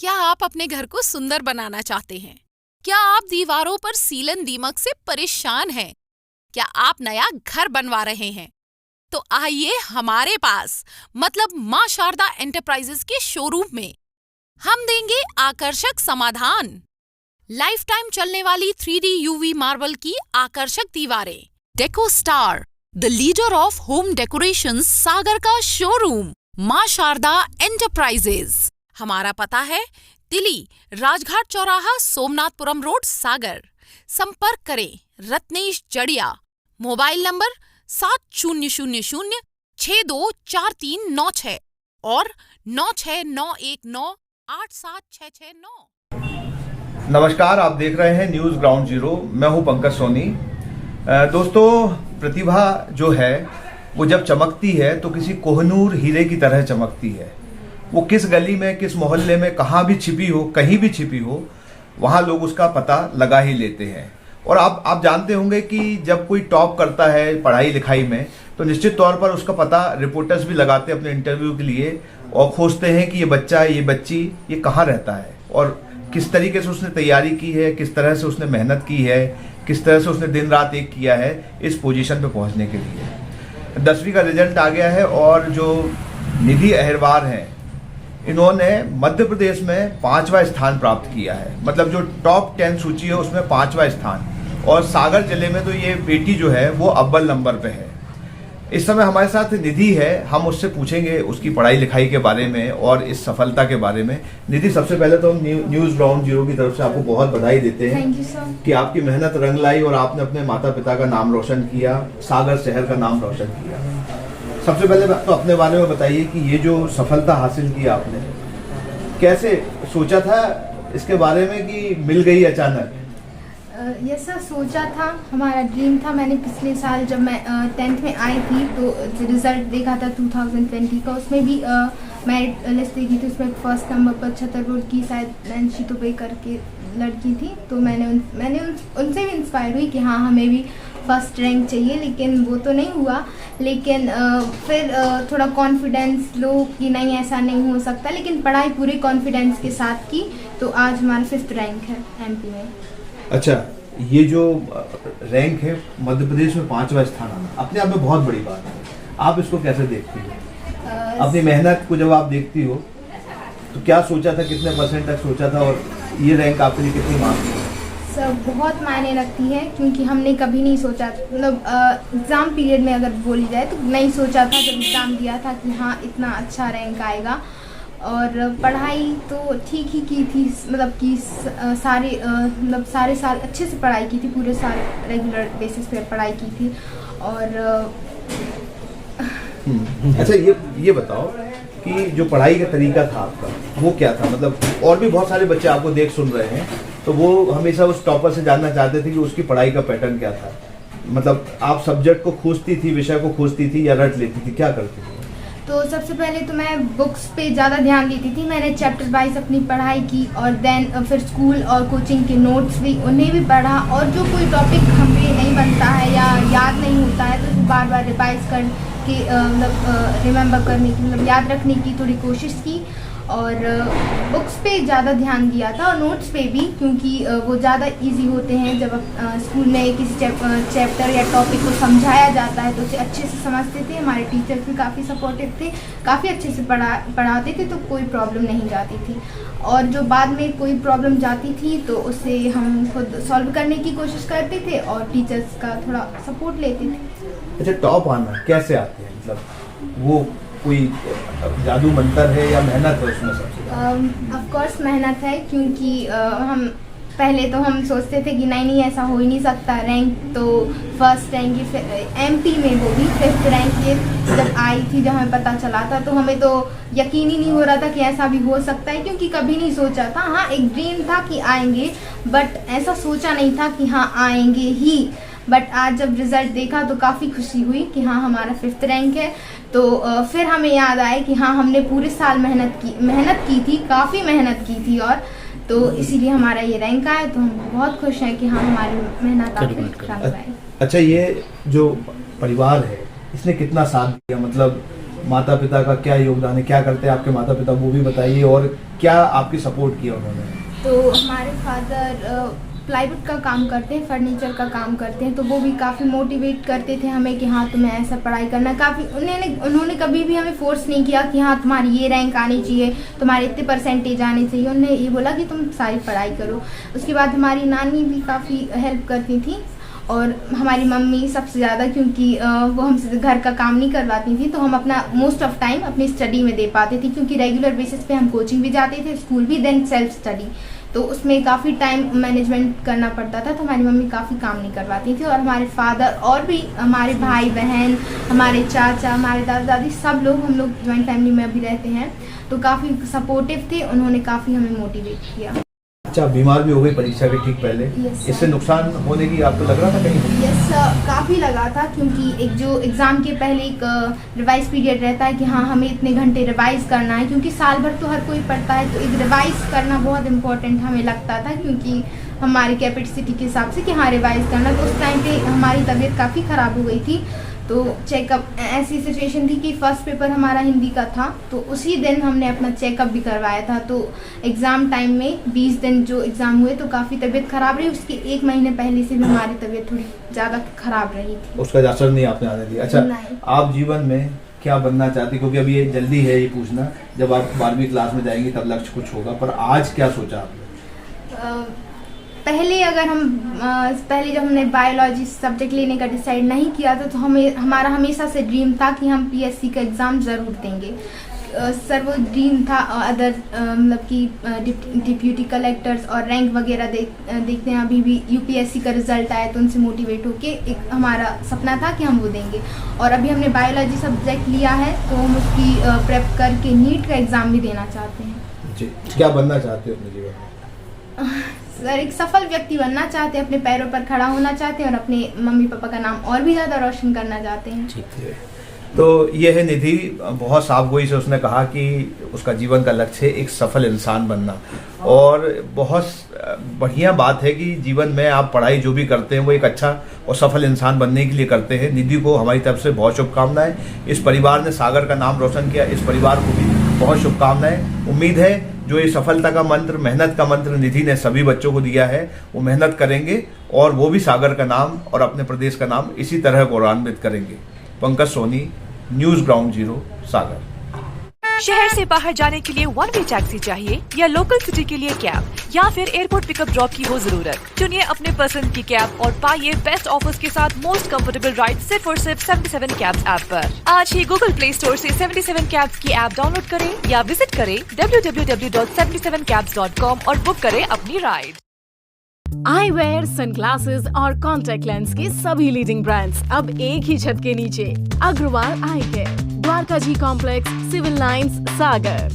क्या आप अपने घर को सुंदर बनाना चाहते हैं? क्या आप दीवारों पर सीलन दीमक से परेशान हैं? क्या आप नया घर बनवा रहे हैं? तो आइए हमारे पास मतलब मां शारदा एंटरप्राइजेस के शोरूम में हम देंगे आकर्षक समाधान। लाइफ टाइम चलने वाली 3D UV मार्बल की आकर्षक दीवारें। Deco star, the leader of home decoration, Sagar का शोरूम मां शारदा एंटरप्राइजेस। हमारा पता है तिली, राजघाट चौराहा, सोमनाथपुरम रोड, सागर। संपर्क करें रत्नेश जड़िया। मोबाइल नंबर 7000624396 और 9691987669। नमस्कार, आप देख रहे हैं न्यूज़ ग्राउंड जीरो। मैं हूं पंकज सोनी। दोस्तों, प्रतिभा जो है वो जब चमकती है तो किसी कोहनूर हीरे की तरह चमकती है। वो किस गली में, किस मोहल्ले में, कहाँ भी छिपी हो, कहीं भी छिपी हो, वहाँ लोग उसका पता लगा ही लेते हैं। और आप जानते होंगे कि जब कोई टॉप करता है पढ़ाई लिखाई में तो निश्चित तौर पर उसका पता रिपोर्टर्स भी लगाते हैं अपने इंटरव्यू के लिए और खोजते हैं कि ये बच्चा, ये बच्ची, ये कहाँ रहता है और किस तरीके से उसने तैयारी की है, किस तरह से उसने मेहनत की है, किस तरह से उसने दिन रात एक किया है इस पोजीशन पे पहुंचने के लिए। 10वीं का रिजल्ट आ गया है और जो निधि अहिरवार हैं, इन्होंने मध्य प्रदेश में 5वां स्थान प्राप्त किया है। मतलब जो टॉप 10 सूची है उसमें 5वां स्थान। और सागर जिले में तो ये बेटी जो है वो अव्वल नंबर पे है। इस समय हमारे साथ निधि है, हम उससे पूछेंगे उसकी पढ़ाई लिखाई के बारे में और इस सफलता के बारे में। निधि, सबसे पहले तो हम न्यूज़ ग्राउंड जीरो की तरफ से आपको बहुत बधाई देते हैं कि आपकी मेहनत रंग लाई और आपने अपने माता पिता का नाम रोशन किया, सागर शहर का नाम रोशन किया। सबसे पहले तो अपने बारे में बताइए कि ये जो सफलता हासिल की आपने, कैसे सोचा था इसके बारे में कि मिल गई अचानक? ये सब सोचा था, हमारा ड्रीम था। मैंने पिछले साल जब मैं 10th में आई थी तो रिजल्ट देखा था 2020 का, उसमें भी मेरिट लिस्ट देखी थी। उसमें फर्स्ट नंबर पर छतरपुर की शायद नैन्सी दुबे करके लड़की थी। तो मैंने उनसे भी इंस्पायर हुई कि हाँ हमें भी फर्स्ट रैंक चाहिए, लेकिन वो तो नहीं हुआ। लेकिन फिर थोड़ा कॉन्फिडेंस लो कि नहीं ऐसा नहीं हो सकता, लेकिन पढ़ाई पूरे कॉन्फिडेंस के साथ की तो आज हमारा 5th रैंक है MP में। अच्छा, ये जो रैंक है मध्य प्रदेश में 5वां स्थान आना अपने आप में बहुत बड़ी बात है। आप इसको कैसे देखती हो? अपनी मेहनत को जब आप देखती हो तो क्या सोचा था, कितने % तक सोचा था और ये रैंक आपके लिए कितनी मांग? सब बहुत मायने रखती है क्योंकि हमने कभी नहीं सोचा, मतलब एग्ज़ाम पीरियड में अगर बोली जाए तो नहीं सोचा था जब एग्ज़ाम दिया था कि हाँ इतना अच्छा रैंक आएगा। और पढ़ाई तो ठीक ही की थी, मतलब कि सारे साल अच्छे से पढ़ाई की थी, पूरे साल रेगुलर बेसिस पे पढ़ाई की थी। और अच्छा, ये बताओ कि जो पढ़ाई का तरीका था आपका वो क्या था? मतलब और भी बहुत सारे बच्चे आपको देख सुन रहे हैं तो वो हमेशा उस टॉपर से जानना चाहते थे कि उसकी पढ़ाई का पैटर्न क्या था। मतलब आप सब्जेक्ट को खोजती थी, विषय को खोजती थी या रट लेती थी, क्या करती थी? तो सबसे पहले तो मैं बुक्स पे ज़्यादा ध्यान देती थी। मैंने चैप्टर वाइज अपनी पढ़ाई की और देन फिर स्कूल और कोचिंग के नोट्स भी उन्हें भी पढ़ा। और जो कोई टॉपिक हमें नहीं बनता है या याद नहीं होता है तो उसको बार बार रिवाइज कर के मतलब रिमेंबर करने की, मतलब याद रखने की थोड़ी कोशिश की। और बुक्स पे ज़्यादा ध्यान दिया था और नोट्स पे भी, क्योंकि वो ज़्यादा इजी होते हैं। जब स्कूल में किसी चैप्टर या टॉपिक को समझाया जाता है तो उसे अच्छे से समझते थे। हमारे टीचर्स भी काफ़ी सपोर्टिव थे, काफ़ी अच्छे से पढ़ाते थे, तो कोई प्रॉब्लम नहीं जाती थी। और जो बाद में कोई प्रॉब्लम जाती थी तो उसे हम खुद सॉल्व करने की कोशिश करते थे और टीचर्स का थोड़ा सपोर्ट लेते थे। अच्छा, टॉप आना कैसे आते हैं? मतलब वो कोई जादू मंत्र है या मेहनत है उसमें? सबसे ऑफ कोर्स मेहनत है, क्योंकि हम पहले तो हम सोचते थे कि नहीं ऐसा हो ही नहीं सकता। रैंक तो फर्स्ट रैंक ही MP में, वो भी 5th रैंक ये जब आई थी, जब हमें पता चला था तो हमें तो यकीन ही नहीं हो रहा था कि ऐसा भी हो सकता है, क्योंकि कभी नहीं सोचा था। हाँ एक ड्रीम था कि आएंगे, बट ऐसा सोचा नहीं था कि हाँ आएंगे ही। बट आज जब रिज़ल्ट देखा तो काफ़ी खुशी हुई कि हाँ हमारा 5th रैंक है। तो फिर हमें याद आया कि हाँ हमने पूरे साल मेहनत की थी, काफ़ी मेहनत की थी, और तो इसीलिए हमारा ये रैंक आया। तो हम बहुत खुश हैं कि हाँ हमारी मेहनत काफ़ी काम आई। अच्छा, ये जो परिवार है इसने कितना साथ दिया? मतलब माता पिता का क्या योगदान है, क्या करते हैं आपके माता पिता, वो भी बताइए, और क्या आपकी सपोर्ट किया उन्होंने? तो हमारे फादर प्लाईवुड का काम करते हैं, फर्नीचर का काम करते हैं, तो वो भी काफ़ी मोटिवेट करते थे हमें कि हाँ तुम्हें ऐसा पढ़ाई करना। काफ़ी उन्होंने कभी भी हमें फोर्स नहीं किया कि हाँ तुम्हारी ये रैंक आनी चाहिए, तुम्हारे इतने परसेंटेज आने चाहिए। उन्होंने ये बोला कि तुम सारी पढ़ाई करो। उसके बाद हमारी नानी भी काफ़ी हेल्प करती थी, और हमारी मम्मी सबसे ज़्यादा, क्योंकि वो हमसे घर का काम नहीं करवाती थी, तो हम अपना मोस्ट ऑफ टाइम अपनी स्टडी में दे पाते थे, क्योंकि रेगुलर बेसिस पे हम कोचिंग भी जाते थे, स्कूल भी, देन सेल्फ स्टडी, तो उसमें काफ़ी टाइम मैनेजमेंट करना पड़ता था, तो हमारी मम्मी काफ़ी काम नहीं करवाती थी। और हमारे फादर और भी हमारे भाई बहन, हमारे चाचा, हमारे दादा दादी, सब लोग, हम लोग जॉइंट फैमिली में अभी रहते हैं, तो काफ़ी सपोर्टिव थे। उन्होंने काफ़ी हमें मोटिवेट किया। अच्छा, बीमार भी हो गई परीक्षा के ठीक पहले? Yes, इससे नुकसान होने की आपको लग रहा था कहीं? यस, काफ़ी लगा था, क्योंकि एक जो एग्ज़ाम के पहले एक रिवाइज पीरियड रहता है कि हाँ हमें इतने घंटे रिवाइज करना है, क्योंकि साल भर तो हर कोई पढ़ता है, तो एक रिवाइज करना बहुत इंपॉर्टेंट हमें लगता था, क्योंकि हमारी कैपेसिटी के हिसाब से कि हाँ रिवाइज करना। तो उस टाइम पे हमारी तबीयत काफ़ी ख़राब हो गई थी, तो चेकअप, ऐसी सिचुएशन थी कि फर्स्ट पेपर हमारा हिंदी का था, तो उसी दिन हमने अपना चेकअप भी करवाया था। तो एग्ज़ाम टाइम में 20 दिन जो एग्ज़ाम हुए, तो काफ़ी तबीयत ख़राब रही। उसके 1 महीने पहले से भी हमारी तबीयत थोड़ी ज़्यादा ख़राब रही थी। उसका असर नहीं आपने आने दिया? अच्छा, आप जीवन में क्या बनना चाहती? क्योंकि अभी ये जल्दी है ये पूछना, जब आप 12वीं क्लास में जाएंगी तब लक्ष्य कुछ होगा, पर आज क्या सोचा आपने? पहले जब हमने बायोलॉजी सब्जेक्ट लेने का डिसाइड नहीं किया था, तो हमारा हमेशा से ड्रीम था कि हम पीएससी का एग्ज़ाम ज़रूर देंगे। सर वो ड्रीम था, अदर मतलब कि डिप्यूटी कलेक्टर्स और रैंक वगैरह देखते हैं। अभी भी यूपीएससी का रिजल्ट आया तो उनसे मोटिवेट होके एक हमारा सपना था कि हम वो देंगे। और अभी हमने बायोलॉजी सब्जेक्ट लिया है, तो हम उसकी प्रेप करके नीट का एग्ज़ाम भी देना चाहते हैं। जी, क्या बनना चाहते हो अपने जीवन में? सर, एक सफल व्यक्ति बनना चाहते हैं, अपने पैरों पर खड़ा होना चाहते हैं, और अपने मम्मी पापा का नाम और भी ज़्यादा रोशन करना चाहते हैं। ठीक है, तो ये है निधि, बहुत साफगोई से उसने कहा कि उसका जीवन का लक्ष्य है एक सफल इंसान बनना, और बहुत बढ़िया बात है कि जीवन में आप पढ़ाई जो भी करते हैं वो एक अच्छा और सफल इंसान बनने के लिए करते हैं। निधि को हमारी तरफ से बहुत शुभकामनाएं। इस परिवार ने सागर का नाम रोशन किया, इस परिवार को भी बहुत शुभकामनाएं। उम्मीद है जो ये सफलता का मंत्र, मेहनत का मंत्र निधि ने सभी बच्चों को दिया है, वो मेहनत करेंगे और वो भी सागर का नाम और अपने प्रदेश का नाम इसी तरह गौरवान्वित करेंगे। Pankaj Soni, news ground zero, Sagar. शहर से बाहर जाने के लिए वन वे टैक्सी चाहिए, या लोकल सिटी के लिए कैब, या फिर एयरपोर्ट पिकअप ड्रॉप की हो जरूरत? चुनिए अपने पसंद की कैब और पाइए बेस्ट ऑफर्स के साथ मोस्ट कंफर्टेबल राइड सिर्फ और सिर्फ 77 कैब्स ऐप पर। आज ही गूगल प्ले स्टोर से 77 कैब्स की ऐप डाउनलोड करें या विजिट करें www.77cabs.com और बुक करें अपनी राइड। आई वेयर, सनग्लासेस और कॉन्टेक्ट लेंस के सभी लीडिंग ब्रांड्स अब एक ही छत के नीचे। अग्रवाल आई केयर, द्वारका जी कॉम्प्लेक्स, सिविल लाइंस, सागर।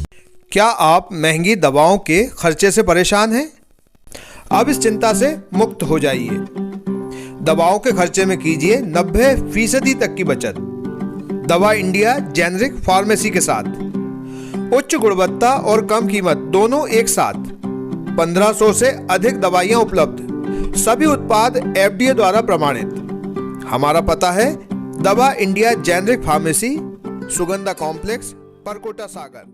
क्या आप महंगी दवाओं के खर्चे से परेशान हैं? अब इस चिंता से मुक्त हो जाइए। दवाओं के खर्चे में कीजिए 90% तक की बचत। दवा इंडिया जेनेरिक फार्मेसी के साथ उच्च गुणवत्ता और कम कीमत दोनों एक साथ। 1500 से अधिक दवाइयां उपलब्ध, सभी उत्पाद FDA द्वारा प्रमाणित। हमारा पता है Dawa India generic pharmacy, Sugandha complex, Parkota, सागर।